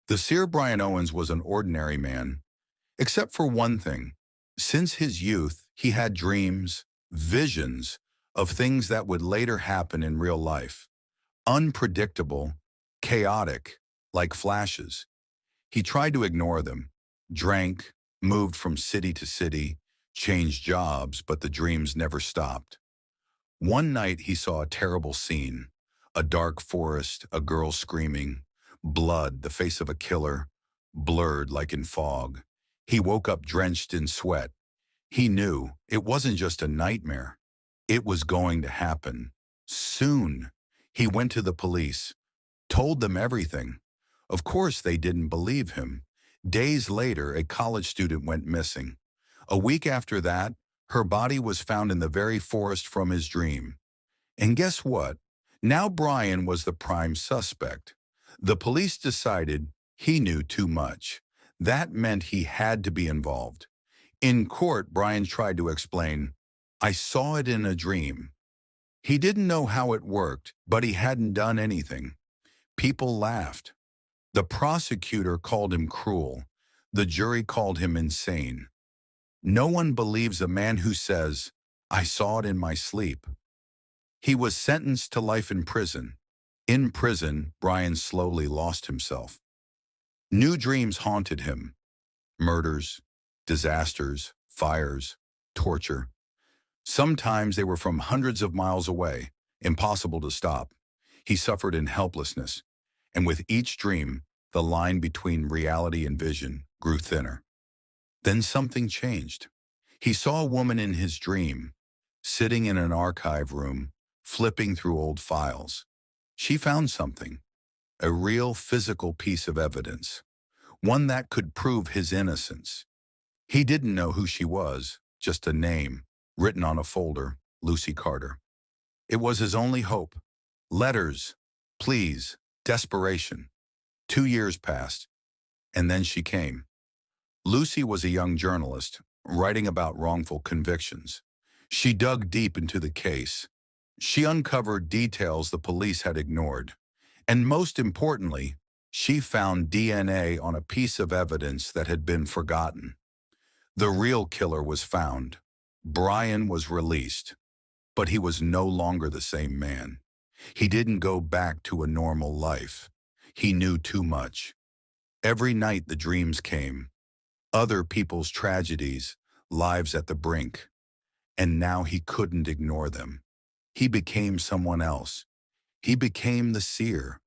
The seer Brian Owens was an ordinary man, except for one thing. Since his youth, he had dreams, visions of things that would later happen in real life. Unpredictable, chaotic, like flashes. He tried to ignore them, drank, moved from city to city, changed jobs, but the dreams never stopped. One night he saw a terrible scene, a dark forest, a girl screaming, blood, the face of a killer, blurred like in fog. He woke up drenched in sweat. He knew it wasn't just a nightmare. It was going to happen. Soon. He went to the police, told them everything. Of course they didn't believe him. Days later, a college student went missing. A week after that, her body was found in the very forest from his dream. And guess what? Now Brian was the prime suspect. The police decided he knew too much. That meant he had to be involved. In court, Brian tried to explain, I saw it in a dream. He didn't know how it worked, but he hadn't done anything. People laughed. The prosecutor called him cruel. The jury called him insane. No one believes a man who says, I saw it in my sleep. He was sentenced to life in prison. In prison, Brian slowly lost himself. New dreams haunted him. Murders, disasters, fires, torture. Sometimes they were from hundreds of miles away, impossible to stop. He suffered in helplessness, and with each dream, the line between reality and vision grew thinner. Then something changed. He saw a woman in his dream, sitting in an archive room, flipping through old files. She found something, a real physical piece of evidence, one that could prove his innocence. He didn't know who she was, just a name, written on a folder, Lucy Carter. It was his only hope. Letters, pleas, desperation. 2 years passed, and then she came. Lucy was a young journalist, writing about wrongful convictions. She dug deep into the case. She uncovered details the police had ignored. And most importantly, she found DNA on a piece of evidence that had been forgotten. The real killer was found. Brian was released, but he was no longer the same man. He didn't go back to a normal life. He knew too much. Every night the dreams came. Other people's tragedies, lives at the brink. And now he couldn't ignore them. He became someone else. He became the seer,